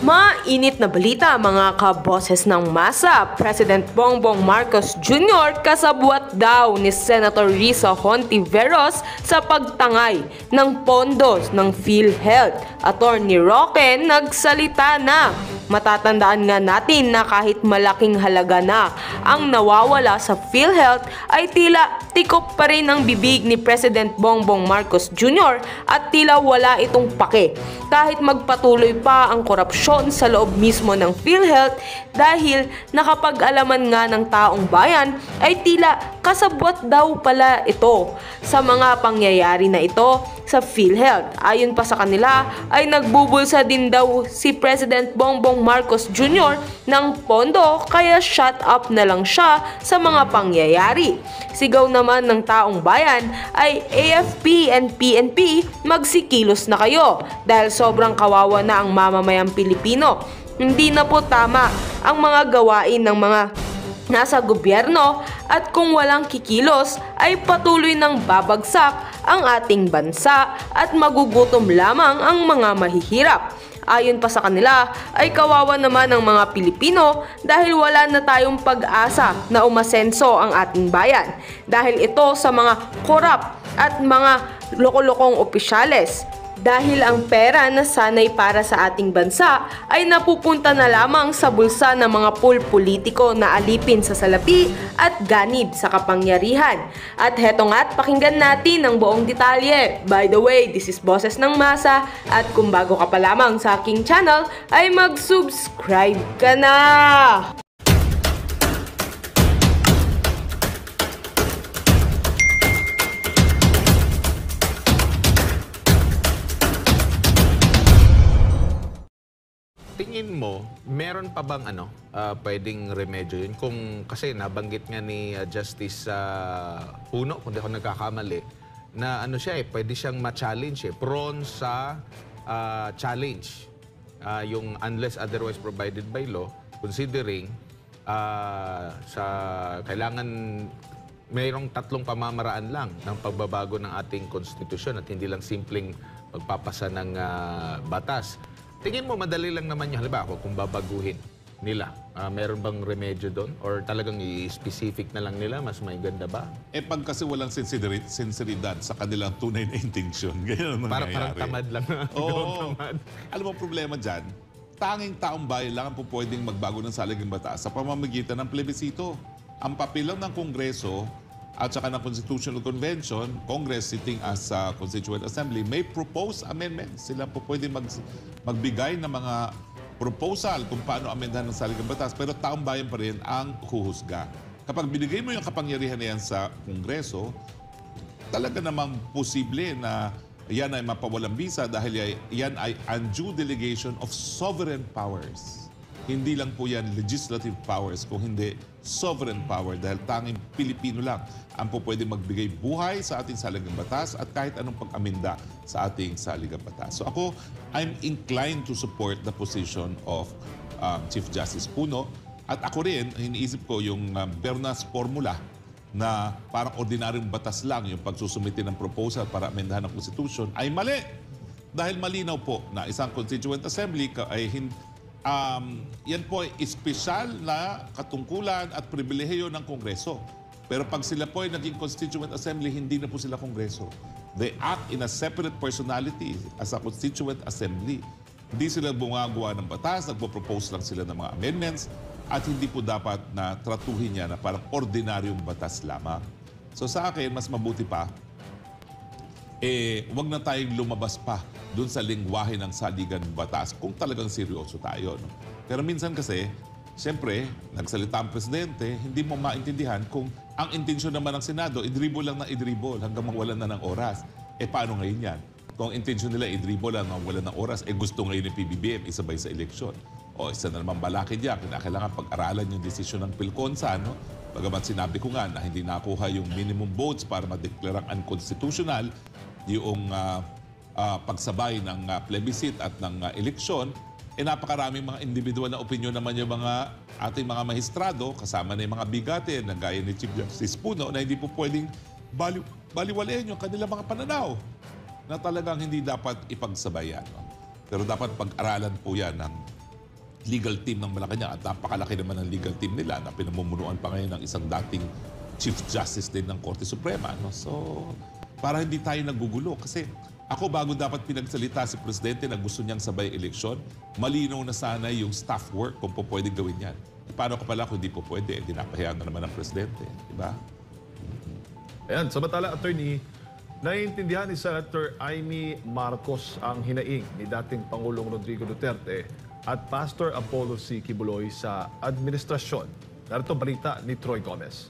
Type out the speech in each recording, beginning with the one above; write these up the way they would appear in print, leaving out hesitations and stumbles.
Mainit na balita mga kaboses ng masa. President Bongbong Marcos Jr. kasabwat daw ni Senator Risa Hontiveros sa pagtangay ng pondos ng PhilHealth. Attorney Roque nagsalita na. Matatandaan nga natin na kahit malaking halaga na ang nawawala sa PhilHealth ay tila tikop pa rin ang bibig ni President Bongbong Marcos Jr. at tila wala itong pake kahit magpatuloy pa ang korupsyon sa loob mismo ng PhilHealth dahil nakapag-alaman nga ng taong bayan ay tila kasabwat daw pala ito sa mga pangyayari na ito sa PhilHealth. Ayon pa sa kanila ay nagbubulsa din daw si President Bongbong Marcos Jr. ng pondo kaya shut up na lang siya sa mga pangyayari. Sigaw naman ng taong bayan ay AFP and PNP magsikilos na kayo dahil sobrang kawawa na ang mamamayang Pilipino. Hindi na po tama ang mga gawain ng mga nasa gobyerno at kung walang kikilos ay patuloy nang babagsak ang ating bansa at magugutom lamang ang mga mahihirap. Ayon pa sa kanila ay kawawa naman ang mga Pilipino dahil wala na tayong pag-asa na umasenso ang ating bayan dahil ito sa mga korap at mga loko-lokong opisyales. Dahil ang pera na sanay para sa ating bansa ay napupunta na lamang sa bulsa ng mga politiko na alipin sa salapi at ganib sa kapangyarihan. At heto nga't pakinggan natin ang buong detalye. By the way, this is Boses ng Masa at kung bago ka pa lamang sa aking channel ay mag-subscribe ka na! Tingin mo, meron pa bang pwedeng remedyo yun? Kung kasi nabanggit nga ni Justice Puno, kung di ako nagkakamali, na siya pwede siyang ma-challenge prone sa challenge. Yung unless otherwise provided by law, considering sa kailangan mayroong tatlong pamamaraan lang ng pagbabago ng ating konstitusyon at hindi lang simpleng pagpapasa ng batas. Tingin mo, madali lang naman yung halimbawa kung babaguhin nila. Meron bang remedyo doon? Or talagang i-specific na lang nila? Mas may ganda ba? Pag kasi walang sinseridad sa kanilang tunay na intensyon, ganyan ang nangyayari. Parang tamad lang. Oo. Alam mo, problema dyan, tanging taong bayan lang ang pwedeng magbago ng saligang batas sa pamamagitan ng plebisito. Ang papel lang ng Kongreso at saka ng Constitutional Convention, Congress sitting as Constituent Assembly, may propose amendments. Sila po pwede magbigay ng mga proposal kung paano amendahan ng saligang batas, pero taong bayan pa rin ang huhusga. Kapag binigay mo yung kapangyarihan na yan sa Kongreso, talaga namang posible na yan ay mapawalang bisa dahil yan ay undue delegation of sovereign powers. Hindi lang po yan legislative powers, kung hindi sovereign power dahil tanging Pilipino lang ang po pwede magbigay buhay sa ating saligang batas at kahit anong pag-aminda sa ating saligang batas. So ako, I'm inclined to support the position of Chief Justice Puno at ako rin, iniisip ko yung Bernas formula na parang ordinaryong batas lang yung pagsusumite ng proposal para amendahan ng Constitution ay mali. Dahil malinaw po na isang Constituent Assembly ay yan po ay espesyal na katungkulan at pribilehiyo ng Kongreso. Pero pag sila po ay naging Constituent Assembly, hindi na po sila Kongreso. They act in a separate personality as a Constituent Assembly. Hindi sila bumagawa ng batas, nagpo-propose lang sila ng mga amendments at hindi po dapat na tratuhin niya na parang ordinaryong batas lamang. So sa akin, mas mabuti pa, wag na tayong lumabas pa doon sa lingwahe ng saligan batas kung talagang seryoso tayo. No? Pero minsan kasi, siyempre, nagsalita ang presidente, hindi mo maintindihan kung ang intensyon naman ng Senado, idribble lang ng idribble hanggang mawalan na ng oras. Paano ngayon yan? Kung ang intensyon nila, idribble lang mawalan ng oras, gusto ngayon ng PBBM, isabay sa eleksyon. O isa na naman balakid yan, kailangan pag-aralan yung desisyon ng PhilConsa, no? Bagamat sinabi ko nga na hindi nakuha yung minimum votes para madeklarang unconstitutional yung pagsabay ng plebiscite at ng eleksyon, napakaraming mga individual na opinyon naman yung mga ating mga maestrado, kasama na yung mga bigate na gaya ni Chief Justice Puno na hindi po pwedeng baliwalain yung kanilang mga pananaw na talagang hindi dapat ipagsabayan. No? Pero dapat pag-aralan po yan ng legal team ng Malacanang at napakalaki naman ng legal team nila na pinamumunuan pa ngayon ng isang dating Chief Justice din ng Korte Suprema. No? So, para hindi tayo nagugulo. Kasi ako, bago dapat pinagsalita si Presidente na gusto niyang sabay eleksyon, malinaw na sana yung staff work kung po pwede gawin yan. Paano ko pala kung hindi po pwede? Dinapahiya na naman ng Presidente. Diba? Ayan, samantala, attorney, naiintindihan ni Senator Amy Marcos ang hinaing ni dating Pangulong Rodrigo Duterte at Pastor Apollo C. Kibuloy sa administrasyon. Narito balita ni Troy Gomez.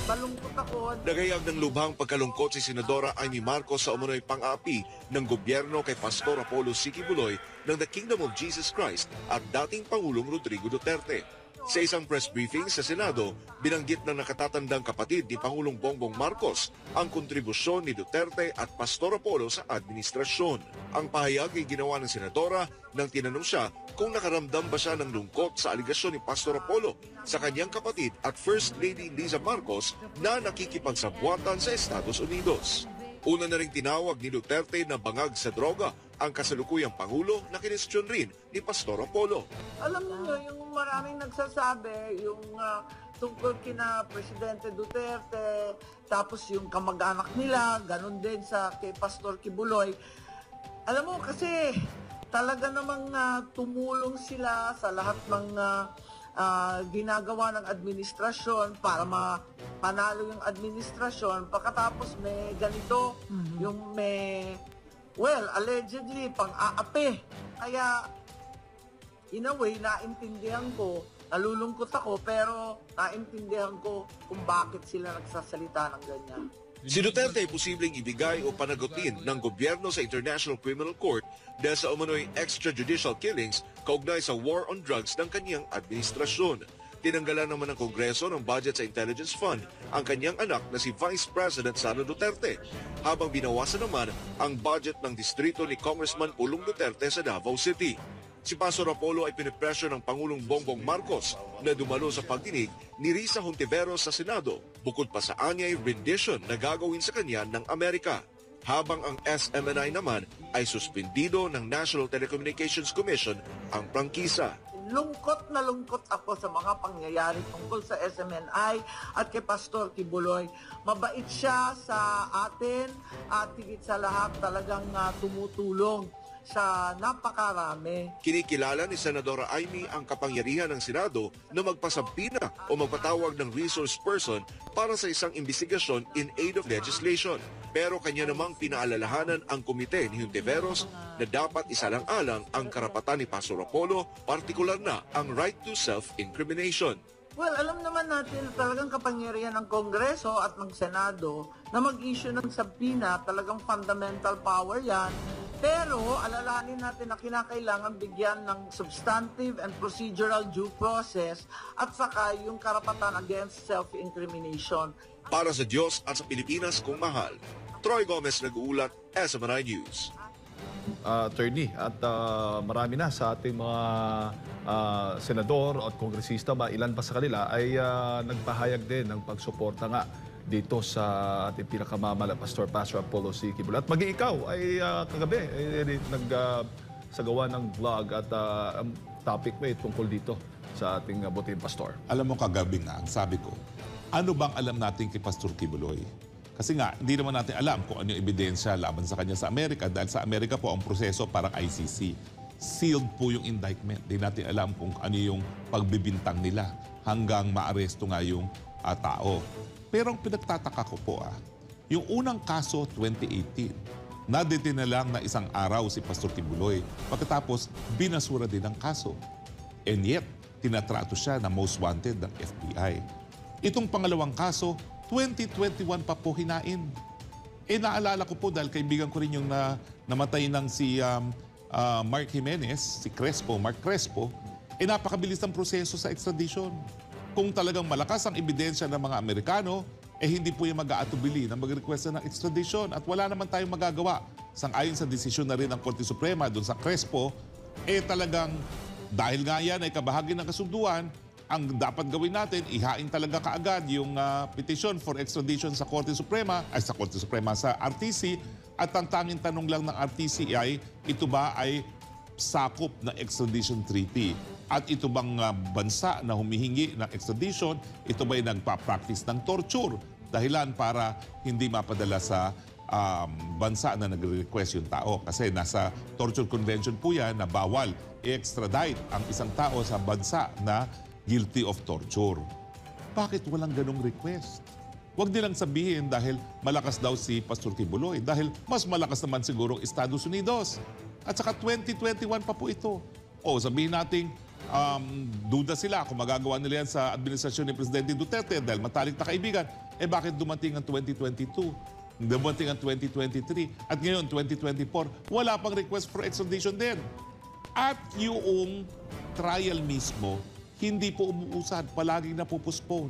Malungkot ako. Nagayag ng lubhang pagkalungkot si Senadora Amy Marcos sa umunoy pang-aapi ng gobyerno kay Pastor Apollo C. Kibuloy ng The Kingdom of Jesus Christ at dating Pangulong Rodrigo Duterte. Sa isang press briefing sa Senado, binanggit ng nakatatandang kapatid ni Pangulong Bongbong Marcos ang kontribusyon ni Duterte at Pastor Apollo sa administrasyon. Ang pahayag ay ginawa ng Senadora nang tinanong siya kung nakaramdam ba siya ng lungkot sa aligasyon ni Pastor Apollo sa kanyang kapatid at First Lady Liza Marcos na nakikipagsabwatan sa Estados Unidos. Una na ring tinawag ni Duterte na bangag sa droga ang kasalukuyang Pangulo na kinestyon rin ni Pastor Apollo. Alam niyo, yung maraming nagsasabi, yung tungkol kina Presidente Duterte, tapos yung kamag-anak nila, ganun din sa kay Pastor Kibuloy. Alam mo, kasi talaga namang tumulong sila sa lahat ng ginagawa ng administrasyon para mapanalo yung administrasyon. Pagkatapos may ganito, yung may, well, allegedly, pang-aapi. Kaya, in a way, naintindihan ko, nalulungkot ako, pero naintindihan ko kung bakit sila nagsasalita ng ganyan. Si Duterte ay posibleng ibigay o panagutin ng gobyerno sa International Criminal Court dahil sa umano'y extrajudicial killings kaugnay sa war on drugs ng kanyang administrasyon. Tinanggalan naman ng Kongreso ng budget sa Intelligence Fund ang kanyang anak na si Vice President Sara Duterte, habang binawasan naman ang budget ng distrito ni Congressman Pulong Duterte sa Davao City. Si Pastor Apollo ay pinipresyo ng Pangulong Bongbong Marcos na dumalo sa pagdinig ni Risa Hontiveros sa Senado, bukod pa sa anyay rendition na gagawin sa kanya ng Amerika. Habang ang SMNI naman ay suspendido ng National Telecommunications Commission ang prangkisa. Lungkot na lungkot ako sa mga pangyayari tungkol sa SMNI at kay Pastor Kibuloy. Mabait siya sa atin at higit sa lahat talagang tumutulong sa napakarami. Kinikilala ni Senadora Amy ang kapangyarihan ng Senado na magpasabina o magpatawag ng resource person para sa isang investigasyon in aid of legislation. Pero kanya namang pinaalalahanan ang komite ni Hontiveros na dapat isalang-alang ang karapatan ni Pastor Apollo, partikular na ang right to self-incrimination. Well, alam naman natin talagang kapangyarihan ng Kongreso at ng Senado na mag-issue ng subpoena, talagang fundamental power yan. Pero alalahanin natin na kinakailangan bigyan ng substantive and procedural due process at saka yung karapatan against self-incrimination. Para sa Diyos at sa Pilipinas kung mahal, Troy Gomez nag-uulat, SMNI News. Attorney, at marami na sa ating mga senador at kongresista, ilan pa sa kanila ay nagpahayag din ng pagsuporta nga dito sa ating pinakamamala, Pastor Apollo C. Kibuloy. At maging ikaw ay kagabi nagsagawa ng vlog at ang topic mo ay tungkol dito sa ating buting pastor. Alam mo, kagabi nga, ang sabi ko, ano bang alam natin kay Pastor Kibuloy? Kasi nga, hindi naman natin alam kung ano yung ebidensya laban sa kanya sa Amerika dahil sa Amerika po ang proseso parang ICC. Sealed po yung indictment. Hindi natin alam kung ano yung pagbibintang nila hanggang maaresto nga yung tao. Pero ang pinagtataka ko po, yung unang kaso 2018, nadetain na lang na isang araw si Pastor Kibuloy. Pagkatapos, binasura din ang kaso. And yet, tinatrato siya na most wanted ng FBI. Itong pangalawang kaso, 2021 pa po hinain. Naalala ko po dahil kaibigan ko rin yung namatay ng si Mark Jimenez, si Mark Crespo, napakabilis ng proseso sa extradition. Kung talagang malakas ang ebidensya ng mga Amerikano, hindi po yung mag-aatubili na mag-request ng extradition at wala naman tayong magagawa. Sang-ayon sa desisyon na rin ng Korte Suprema doon sa Crespo, talagang dahil nga yan ay kabahagi ng kasunduan, ang dapat gawin natin, ihain talaga kaagad yung petition for extradition sa Korte Suprema, sa RTC, at ang tanging tanong lang ng RTC ay, ito ba ay sakop ng extradition treaty. At ito bang bansa na humihingi ng extradition, ito ba'y nagpa-practice ng torture? Dahilan para hindi mapadala sa bansa na nagre-request yung tao. Kasi nasa torture convention po yan na bawal i-extradite ang isang tao sa bansa na guilty of torture. Bakit walang ganong request? Huwag nilang sabihin dahil malakas daw si Pastor Kibuloy. Dahil mas malakas naman siguro ang Estados Unidos. At saka 2021 pa po ito. O sabihin natin, duda sila kung magagawa nila yan sa administrasyon ni Presidente Duterte dahil matalik na kaibigan. Bakit dumating ang 2022? Dumating ang 2023. At ngayon, 2024, wala pang request for extradition din. At yung trial mismo, hindi po umuusad, palaging napupostpone.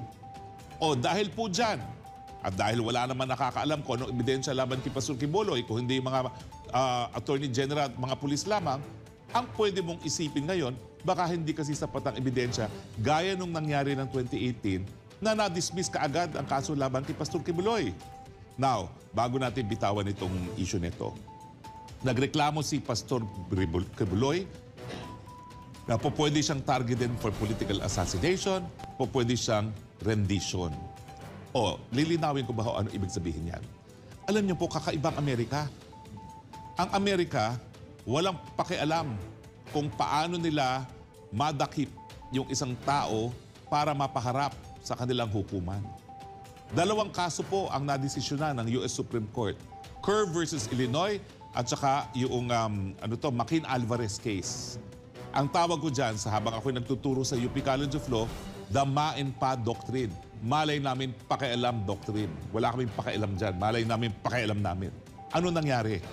O dahil po dyan, at dahil wala naman nakakaalam kung anong ebidensya laban kay Pastor Kibuloy, kung hindi mga Attorney General at mga pulis lamang, ang pwede mong isipin ngayon, baka hindi kasi sapat ang ebidensya, gaya nung nangyari ng 2018, na na-dismiss kaagad ang kaso laban kay Pastor Kibuloy. Now, bago natin bitawan itong issue nito, nagreklamo si Pastor Kibuloy na po pwede siyang targeted for political assassination, po pwede siyang rendition. O, lilinawin ko ba ano ibig sabihin yan? Alam niyo po, kakaibang Amerika. Ang Amerika, walang pakialam kung paano nila madakip yung isang tao para mapaharap sa kanilang hukuman. Dalawang kaso po ang nadesisyonan ng US Supreme Court. Kerr versus Illinois at saka yung McCain-Alvarez case. Ang tawag ko dyan sa habang ako'y nagtuturo sa UP College of Law, the ma and pa doctrine. Malay namin pakialam doctrine. Wala kaming pakialam dyan. Malay namin pakialam namin. Ano nangyari?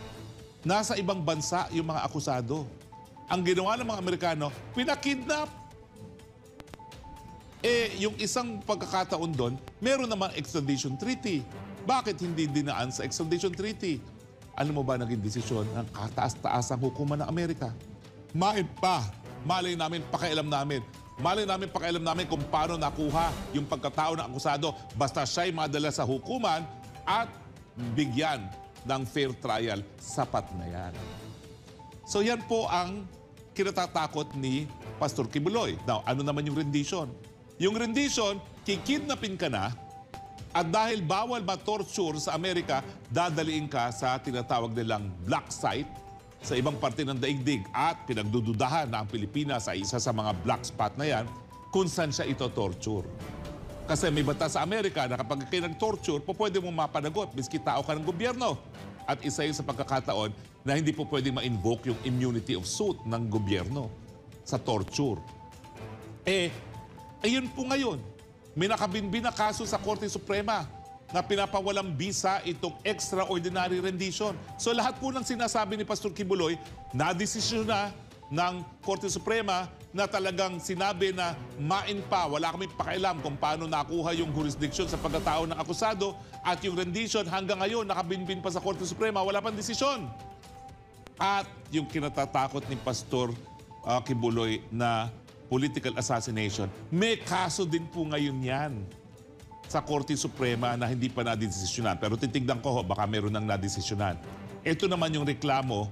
Nasa ibang bansa yung mga akusado. Ang ginawa ng mga Amerikano, pinakidnap. Yung isang pagkakataon doon, meron namang extradition treaty. Bakit hindi dinaan sa extradition treaty? Alam mo ba naging desisyon ng kataas-taasang hukuman ng Amerika? Main pa. Malay namin, pakialam namin. Malay namin, pakialam namin kung paano nakuha yung pagkatao ng akusado basta siya'y madala sa hukuman at bigyan ng fair trial. Sapat na yan. So yan po ang kinatatakot ni Pastor Kibuloy. Now, ano naman yung rendition? Yung rendition, kikidnapin ka na at dahil bawal ma-torture sa Amerika, dadaliin ka sa tinatawag nilang black site sa ibang parte ng daigdig at pinagdududahan na ang Pilipinas ay isa sa mga black spot na yan kung saan siya ito torture. Kasi may batas sa Amerika na kapag kayo nag-torture, pwede mong mapanagot miski tao ka ng gobyerno. At isa yun sa pagkakataon na hindi po pwede ma-invoke yung immunity of suit ng gobyerno sa torture. Ayun po ngayon, may nakabinbin na kaso sa Korte Suprema na pinapawalang bisa itong extraordinary rendition. So lahat po ng sinasabi ni Pastor Kibuloy, na-desisyon na ng Korte Suprema na talagang sinabi na main pa, wala kami pakialam kung paano nakuha yung jurisdiction sa pagkatao ng akusado at yung rendition hanggang ngayon nakabinbin pa sa Korte Suprema, wala pang desisyon. At yung kinatatakot ni Pastor Kibuloy na political assassination, may kaso din po ngayon yan sa Korte Suprema na hindi pa nadesisyonan. Pero titignan ko, baka meron nang nadesisyonan. Ito naman yung reklamo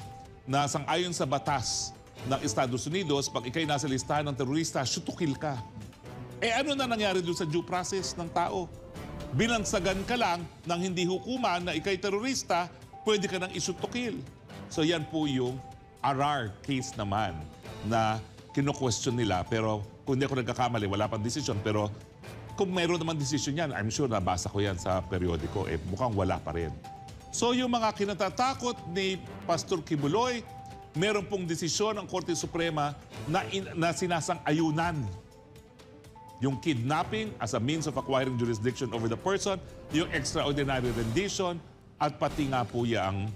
na sang-ayon sa batas ng Estados Unidos, pag ikay nasa listahan ng terorista, shoot to kill ka. Ano na nangyari doon sa due process ng tao? Binansagan ka lang ng hindi hukuman na ikay terorista, pwede ka nang i-shoot to kill. So yan po yung RR case naman na kino-question nila. Pero kung hindi ako nagkakamali, wala pang desisyon. Pero kung mayroon naman desisyon yan, I'm sure nabasa ko yan sa periodiko, mukhang wala pa rin. So yung mga kinatatakot ni Pastor Kibuloy, meron pong desisyon ng Korte Suprema na sinasang-ayunan. Yung kidnapping as a means of acquiring jurisdiction over the person, yung extraordinary rendition, at pati nga po yung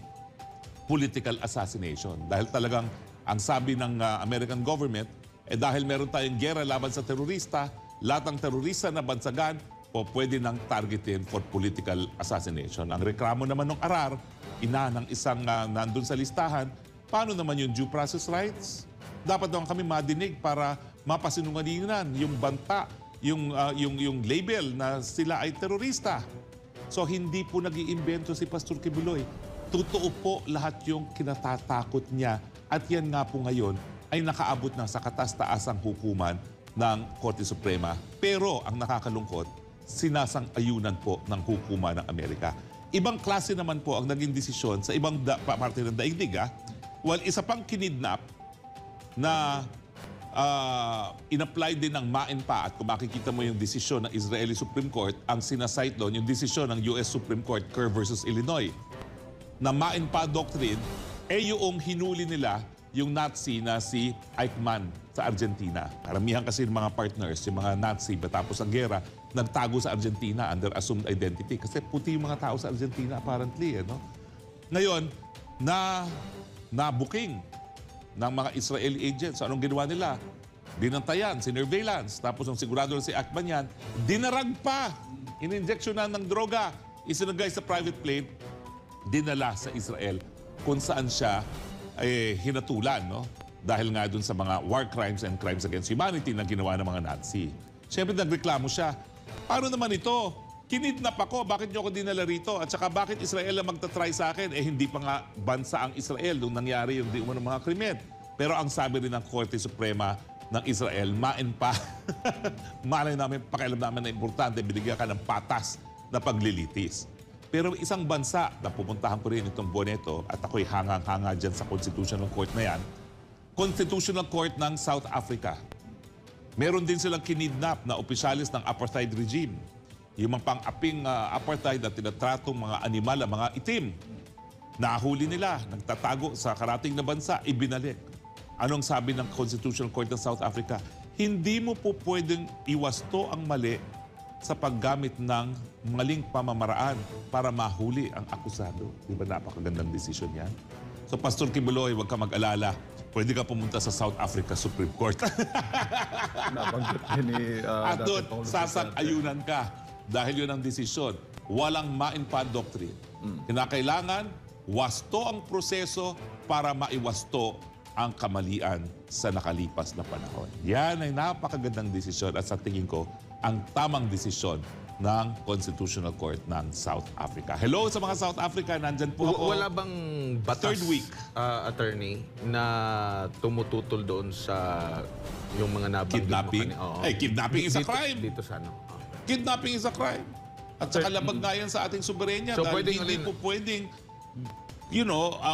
political assassination. Dahil talagang ang sabi ng American government, dahil meron tayong gera laban sa terorista, lahat ng terorista na bansagan o pwede nang targetin for political assassination. Ang reklamo naman ng ARAR, ina ng isang nandun sa listahan, paano naman yung due process rights? Dapat naman kami madinig para mapasinungalingan yung banta, yung label na sila ay terorista. So hindi po nag-iimbento si Pastor Kibuloy. Totoo po lahat yung kinatatakot niya At yan nga po ngayon ay nakaabot na sa katas-taasang hukuman ng Korte Suprema. Pero ang nakakalungkot, sinasang-ayunan po ng hukuman ng Amerika. Ibang klase naman po ang naging desisyon sa ibang parte ng daigdig. While isa pang kinidnap na in-apply din ng MAENPA, at kung makikita mo yung desisyon ng Israeli Supreme Court, ang sinasite doon, yung desisyon ng US Supreme Court, Kerr versus Illinois, na MAENPA doctrine, yung hinuli nila yung Nazi na si Eichmann sa Argentina. Karamihan kasi ng mga partners, yung mga Nazi, matapos ang gera, nagtago sa Argentina under assumed identity. Kasi puti yung mga tao sa Argentina apparently. Ngayon, na-booking ng mga Israeli agents. Anong ginawa nila? Binantayan, sinurveillance. Tapos ang sigurado na si Eichmann yan, dinarag pa. In-injectionan ng droga. Isinagay sa private plane, dinala sa Israel kung saan siya hinatulan, dahil nga dun sa mga war crimes and crimes against humanity na ginawa ng mga Nazi. Siyempre nagreklamo siya, paano naman ito? Kinidnap ako, bakit niyo ako dinala rito? At saka bakit Israel ang magtatry sa akin? Hindi pa nga bansa ang Israel nung nangyari yung di umano mga krimen. Pero ang sabi rin ng Korte Suprema ng Israel, MAENPA, malay namin, pakialam namin na importante, binigyan ka ng patas na paglilitis. Pero isang bansa na pupuntahan ko rin itong buwan ito, at ako'y hangang-hanga dyan sa Constitutional Court na yan, Constitutional Court ng South Africa. Meron din silang kinidnap na opisyalis ng apartheid regime. Yung mga pang-aping apartheid na tinatratong mga animal, mga itim. Nahuli nila, nagtatago sa karating na bansa, ibinalik. Anong sabi ng Constitutional Court ng South Africa? Hindi mo po pwedeng iwasto ang mali sa paggamit ng maling pamamaraan para mahuli ang akusado. Di ba napakagandang desisyon yan? So Pastor Kibuloy, huwag ka mag-alala. Pwede ka pumunta sa South Africa Supreme Court. Nabanggit din ni At dating doon, Pangulong sasang-ayunan ka. Dahil yun ang desisyon. Walang MAENPA doctrine. Kinakailangan, wasto ang proseso para maiwasto ang kamalian sa nakalipas na panahon. Yan ay napakagandang desisyon at sa tingin ko, ang tamang desisyon ng Constitutional Court ng South Africa. Hello sa mga South Africa, nandyan po ako. Wala bang batas, Third week. Attorney, na tumututol doon sa yung mga nabanggit Kidnapping? mo kanina? Oo. Kidnapping is a crime. Dito sa ano? Kidnapping is a crime. At saka labag nga yan sa ating soberenya. So, dahil pwedeng hindi po pwedeng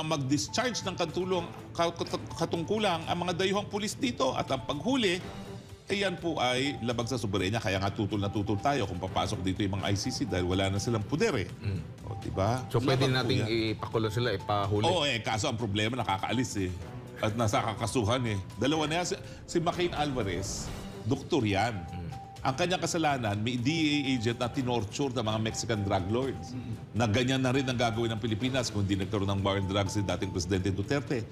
mag-discharge ng katungkulang ang mga dayuhang pulis dito. At ang paghuli, yan po ay labag sa soberenya. Kaya nga tutol na tutol tayo kung papasok dito yung mga ICC dahil wala na silang puder O, diba? So pwede Labag po nating yan. ipakulong sila, ipahuli. Oo, kaso ang problema, nakakaalis At nasa kakasuhan Dalawa na yan. Si McCain Alvarez, doktor yan. Ang kanyang kasalanan, may DEA agent na tinorture ng mga Mexican drug lords. Na ganyan na rin ang gagawin ng Pilipinas kung hindi nagkaroon ng war on drugs si dating Presidente Duterte.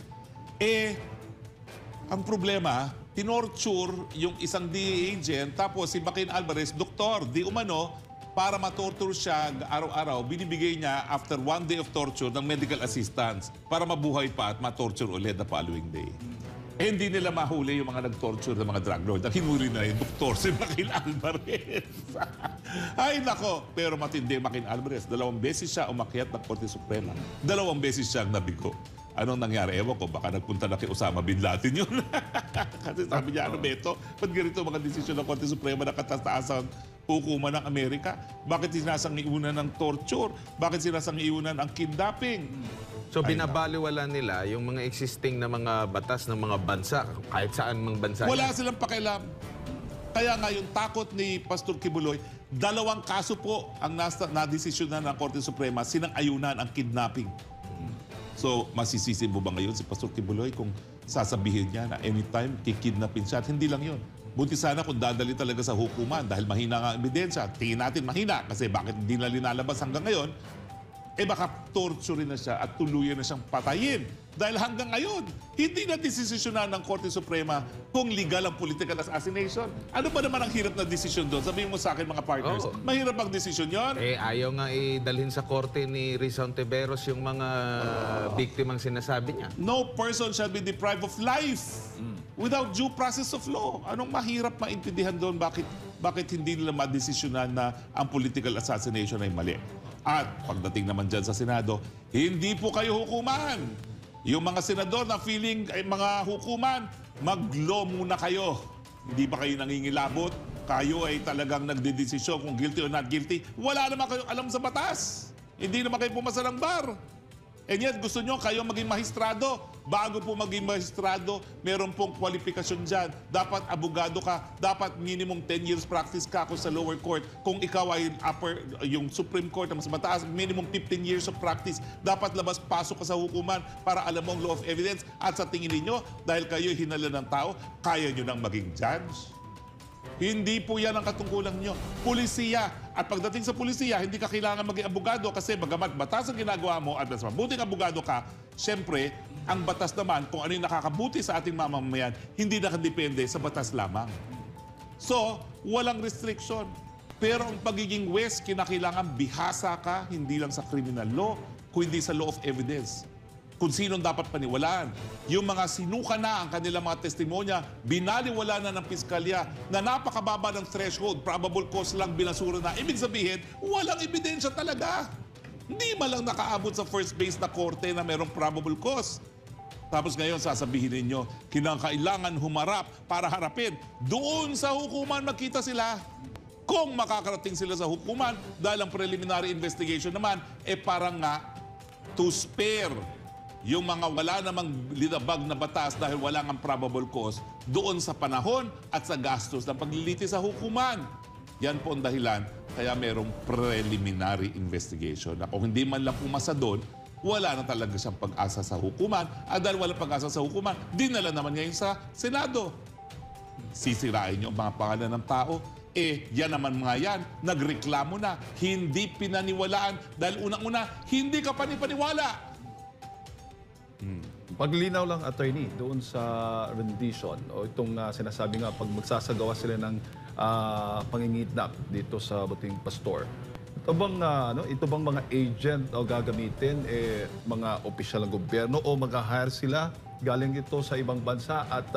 Ang problema, tinorture yung isang DEA agent, tapos si McCain Alvarez, doktor, di umano, para matorture siya araw-araw, binibigay niya after 1 day of torture ng medical assistance para mabuhay pa at matorture ulit the following day. Hindi nila mahuli yung mga nag-torture ng mga drug lord. Ang hinuli na yung doktor, si McCain Alvarez. Ay nako, pero matindi McCain Alvarez. 2 beses siya umakyat ng Korte Suprema. 2 beses siyang nabigo. Anong nangyari? Ewan ko, baka nagpunta na kay Osama Bin Laden yun. Kasi sabi niya, ano Beto, ba't ganito mga desisyon ng Korte Suprema na katastaasan hukuman ng Amerika? Bakit sinasangiunan ng torture? Bakit sinasangiunan ang kidnapping? So binabaliwala nila yung mga existing na mga batas ng mga bansa, kahit saan mang bansa. Wala silang pakialam. Kaya nga yung takot ni Pastor Kibuloy, 2 kaso po ang nadesisyonan ng Korte Suprema, sinang-ayunan ang kidnapping. So, masisisi mo ba ngayon si Pastor Kibuloy kung sasabihin niya na anytime kikidnapin siya? At hindi lang yun. Buti sana kung dadali talaga sa hukuman dahil mahina nga ang ebidensya. Tingin natin mahina kasi bakit hindi na linalabas hanggang ngayon? Baka torture na siya at tuluyan na siyang patayin. Dahil hanggang ngayon, hindi na desisyonan ng Korte Suprema kung legal ang political assassination. Ano ba naman ang hirap na desisyon doon? Sabihin mo sa akin mga partners, mahirap ang desisyon yon? Ayaw nga idalhin sa korte ni Risa Ontiveros yung mga biktimang sinasabi niya. No person shall be deprived of life without due process of law. Anong mahirap maintindihan doon? Bakit hindi nila madesisyonan na ang political assassination ay mali? At pagdating naman dyan sa Senado, hindi po kayo hukuman. Yung mga senador na feeling ay mga hukuman, mag-law muna kayo. Hindi ba kayo nangingilabot? Kayo ay talagang nagdedesisyon kung guilty or not guilty. Wala naman kayong alam sa batas. Hindi naman kayo pumasa ng bar. And yet, gusto nyo kayo maging mahistrado. Bago po maging mahistrado, meron pong kwalifikasyon dyan. Dapat abogado ka. Dapat minimum 10 years practice ka kung sa lower court. Kung ikaw ay yung Supreme Court na mas mataas, minimum 15 years of practice. Dapat labas-pasok ka sa hukuman para alam mo ang law of evidence. At sa tingin ninyo, dahil kayo hinala ng tao, kaya nyo nang maging judge. Hindi po yan ang katungkulan nyo. Pulisiya. At pagdating sa pulisiya, hindi ka kailangan maging abogado kasi bagamat batas ang ginagawa mo at mas mabuting abogado ka, syempre, ang batas naman, kung ano yung nakakabuti sa ating mamamayan, hindi nakadepende sa batas lamang. So, walang restriction. Pero ang pagiging West, kinakailangan bihasa ka, hindi lang sa criminal law, kundi sa law of evidence. Kung sinong dapat paniwalaan. Yung mga sinuka na ang kanilang mga testimonya, binaliwala na ng piskalya na napakababa ng threshold, probable cause lang binasura na. Ibig sabihin, walang ebidensya talaga. Hindi man lang nakaabot sa first base na korte na merong probable cause. Tapos ngayon sasabihin ninyo, kinakailangan humarap para harapin. Doon sa hukuman magkita sila. Kung makakarating sila sa hukuman, dahil ang preliminary investigation naman, parang nga to spare yung mga wala namang linabag na batas dahil wala ng probable cause doon sa panahon at sa gastos ng pagliliti sa hukuman. Yan po ang dahilan kaya merong preliminary investigation na kung hindi man lang pumasa doon, wala na talaga siyang pag-asa sa hukuman at dahil wala pag-asa sa hukuman, dinala naman ngayon sa Senado. Sisirain niyo ang mga pangalan ng tao. Yan naman mga yan, nagreklamo na, hindi pinaniwalaan dahil unang-una, hindi ka panipaniwala. Paglinaw lang, attorney, doon sa rendition o itong sinasabi nga pag magsasagawa sila ng pangingidnap dito sa Buting Pastor. Ito bang mga agent o gagamitin mga opisyal ng gobyerno o mag-hire sila galing ito sa ibang bansa at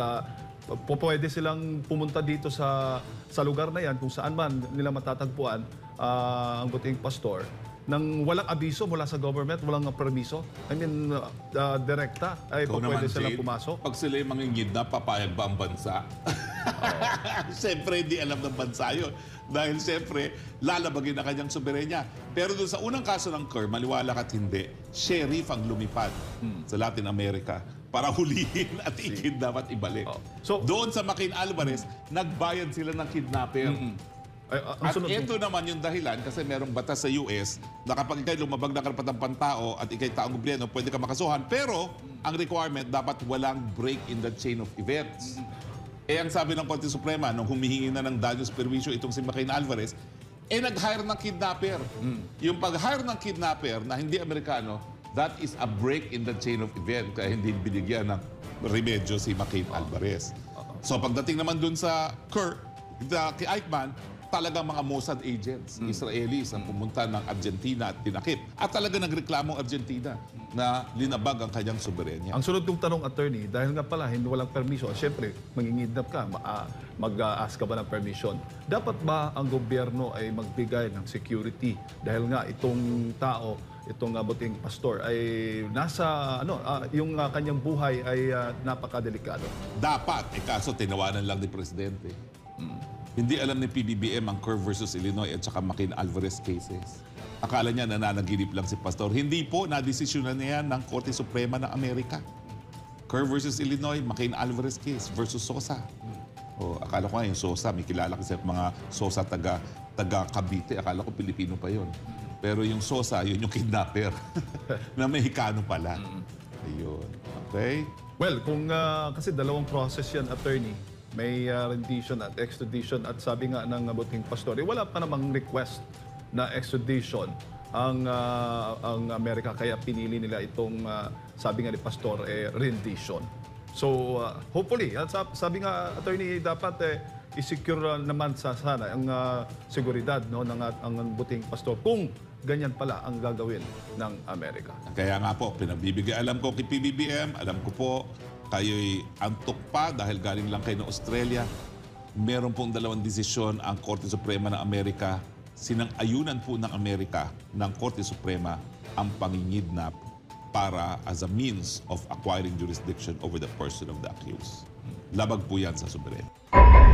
pwede silang pumunta dito sa lugar na yan kung saan man nila matatagpuan ang Buting Pastor nang walang abiso mula sa government, walang permiso. I mean, direkta ay pwede silang pumasok. Pag sila yung mangingidnap, papayag ba ang bansa? Siyempre, hindi alam ng bansa yun. Dahil siyempre, lalabagin na kanyang soberenya. Pero doon sa unang kaso ng Kerr, maliwala ka't hindi, sheriff ang lumipad sa Latin America para hulihin at ikidnap at ibalik. So, doon sa Joaquin Alvarez, nagbayad sila ng kidnapper. At ito naman yung dahilan kasi merong batas sa US na kapag ikay lumabag na karapatang pantao at ikay taong gobyerno, pwede ka makasuhan. Pero ang requirement, dapat walang break in the chain of events. Ang sabi ng Korte Suprema, nung humihingi na ng danyos perwisyo itong si Joaquin Alvarez, nag-hire ng kidnapper. Yung pag-hire ng kidnapper na hindi Amerikano, that is a break in the chain of event. Kaya hindi binigyan ng remedyo si Joaquin Alvarez. So pagdating naman dun sa Kerr, kay Eichmann, talagang mga Mossad agents, Israelis ang pumunta ng Argentina at tinakip. At talaga nagreklamo ang Argentina na linabag ang kanyang soberenya. Ang sunod kong tanong, attorney, dahil nga pala hindi walang permission, siyempre, mangingidnap ka, mag-ask ka ba ng permission? Dapat ba ang gobyerno ay magbigay ng security? Dahil nga itong tao, itong Buting Pastor ay nasa, yung kanyang buhay ay napakadelikado. Dapat, kaso tinawanan lang ni Presidente. Hindi alam ni PBBM ang Kerr versus Illinois at saka Joaquin Alvarez cases. Akala niya nananaginip lang si Pastor. Hindi po, nadesisyonan niya ng Korte Suprema ng Amerika. Kerr versus Illinois, Joaquin Alvarez case versus Sosa. Akala ko nga yung Sosa, may kilala kasi mga Sosa taga Cavite. Akala ko Pilipino pa yon. Pero yung Sosa, yun yung kidnapper na Mexicano pala. Ayun. Okay? Well, kasi dalawang process yan, attorney. May rendition at extradition at sabi nga ng Buting Pastor, wala pa namang request na extradition ang Amerika kaya pinili nila itong sabi nga ni Pastor rendition. So hopefully, at sabi nga attorney dapat i-secure naman sana ang seguridad ng ang Buting Pastor kung ganyan pala ang gagawin ng Amerika. Kaya nga po, pinabibigay alam ko kay PBBM, alam ko po kayo'y antok pa dahil galing lang kayo ng Australia. Meron pong dalawang desisyon ang Korte Suprema ng Amerika. Sinang-ayunan po ng Amerika ng Korte Suprema ang pangingidnap para as a means of acquiring jurisdiction over the person of the accused. Labag po yan sa soberenya.